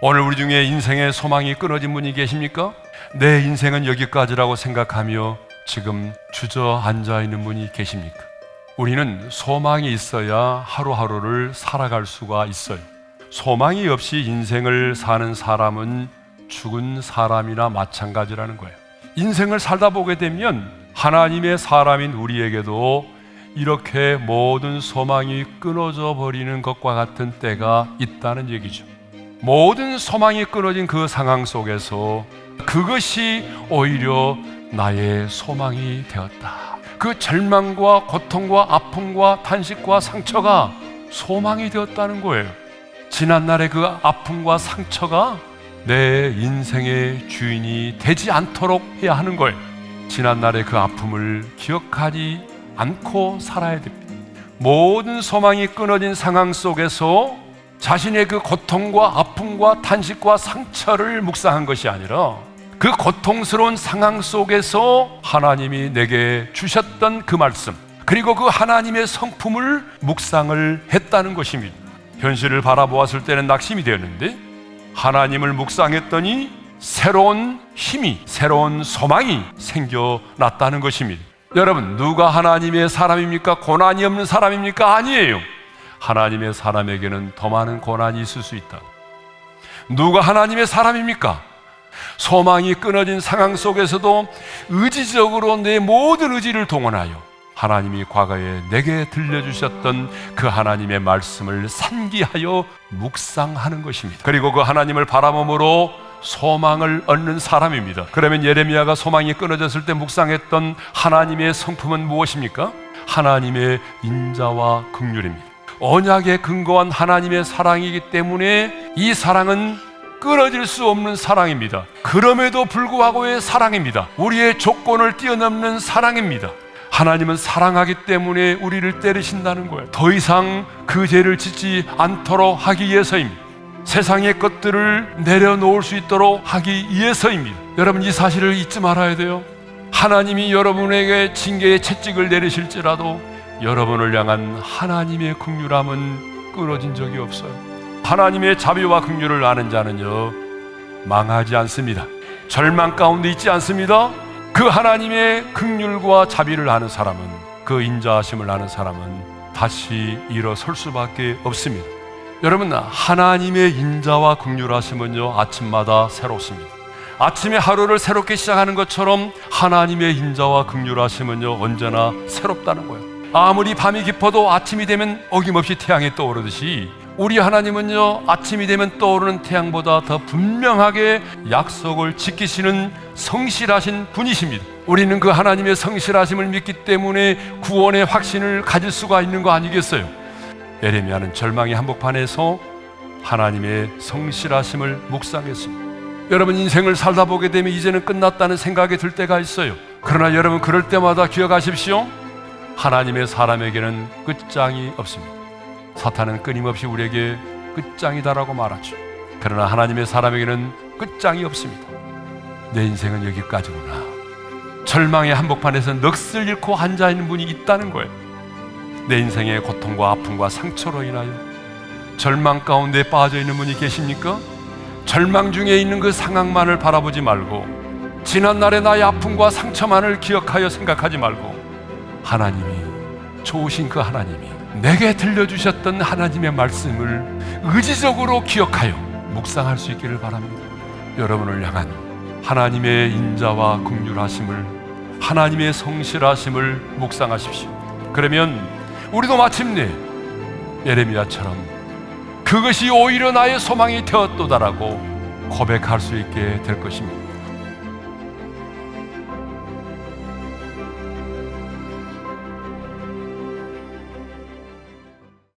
오늘 우리 중에 인생의 소망이 끊어진 분이 계십니까? 내 인생은 여기까지라고 생각하며 지금 주저앉아 있는 분이 계십니까? 우리는 소망이 있어야 하루하루를 살아갈 수가 있어요. 소망이 없이 인생을 사는 사람은 죽은 사람이나 마찬가지라는 거예요. 인생을 살다 보게 되면 하나님의 사람인 우리에게도 이렇게 모든 소망이 끊어져 버리는 것과 같은 때가 있다는 얘기죠. 모든 소망이 끊어진 그 상황 속에서 그것이 오히려 나의 소망이 되었다. 그 절망과 고통과 아픔과 탄식과 상처가 소망이 되었다는 거예요. 지난날의 그 아픔과 상처가 내 인생의 주인이 되지 않도록 해야 하는 거예요. 지난날의 그 아픔을 기억하지 않고 살아야 됩니다. 모든 소망이 끊어진 상황 속에서 자신의 그 고통과 아픔과 탄식과 상처를 묵상한 것이 아니라 그 고통스러운 상황 속에서 하나님이 내게 주셨던 그 말씀, 그리고 그 하나님의 성품을 묵상을 했다는 것입니다. 현실을 바라보았을 때는 낙심이 되었는데 하나님을 묵상했더니 새로운 힘이, 새로운 소망이 생겨났다는 것입니다. 여러분, 누가 하나님의 사람입니까? 고난이 없는 사람입니까? 아니에요. 하나님의 사람에게는 더 많은 고난이 있을 수 있다. 누가 하나님의 사람입니까? 소망이 끊어진 상황 속에서도 의지적으로 내 모든 의지를 동원하여 하나님이 과거에 내게 들려주셨던 그 하나님의 말씀을 산기하여 묵상하는 것입니다. 그리고 그 하나님을 바라봄으로 소망을 얻는 사람입니다. 그러면 예레미야가 소망이 끊어졌을 때 묵상했던 하나님의 성품은 무엇입니까? 하나님의 인자와 긍휼입니다. 언약에 근거한 하나님의 사랑이기 때문에 이 사랑은 끊어질 수 없는 사랑입니다. 그럼에도 불구하고의 사랑입니다. 우리의 조건을 뛰어넘는 사랑입니다. 하나님은 사랑하기 때문에 우리를 때리신다는 거예요. 더 이상 그 죄를 짓지 않도록 하기 위해서입니다. 세상의 것들을 내려놓을 수 있도록 하기 위해서입니다. 여러분, 이 사실을 잊지 말아야 돼요. 하나님이 여러분에게 징계의 채찍을 내리실지라도 여러분을 향한 하나님의 긍휼함은 끊어진 적이 없어요. 하나님의 자비와 긍휼을 아는 자는요, 망하지 않습니다. 절망 가운데 있지 않습니다. 그 하나님의 긍휼과 자비를 아는 사람은, 그 인자하심을 아는 사람은 다시 일어설 수밖에 없습니다. 여러분, 하나님의 인자와 긍휼하심은요, 아침마다 새롭습니다. 아침에 하루를 새롭게 시작하는 것처럼 하나님의 인자와 긍휼하심은요, 언제나 새롭다는 거예요. 아무리 밤이 깊어도 아침이 되면 어김없이 태양이 떠오르듯이 우리 하나님은요, 아침이 되면 떠오르는 태양보다 더 분명하게 약속을 지키시는 성실하신 분이십니다. 우리는 그 하나님의 성실하심을 믿기 때문에 구원의 확신을 가질 수가 있는 거 아니겠어요? 예레미야는 절망의 한복판에서 하나님의 성실하심을 묵상했습니다. 여러분, 인생을 살다 보게 되면 이제는 끝났다는 생각이 들 때가 있어요. 그러나 여러분, 그럴 때마다 기억하십시오. 하나님의 사람에게는 끝장이 없습니다. 사탄은 끊임없이 우리에게 끝장이다라고 말하죠. 그러나 하나님의 사람에게는 끝장이 없습니다. 내 인생은 여기까지구나. 절망의 한복판에서 넋을 잃고 앉아있는 분이 있다는 거예요. 내 인생의 고통과 아픔과 상처로 인하여 절망 가운데 빠져있는 분이 계십니까? 절망 중에 있는 그 상황만을 바라보지 말고 지난날의 나의 아픔과 상처만을 기억하여 생각하지 말고 하나님이, 좋으신 그 하나님이 내게 들려주셨던 하나님의 말씀을 의지적으로 기억하여 묵상할 수 있기를 바랍니다. 여러분을 향한 하나님의 인자와 긍휼하심을, 하나님의 성실하심을 묵상하십시오. 그러면 우리도 마침내 예레미야처럼 그것이 오히려 나의 소망이 되었도다라고 고백할 수 있게 될 것입니다.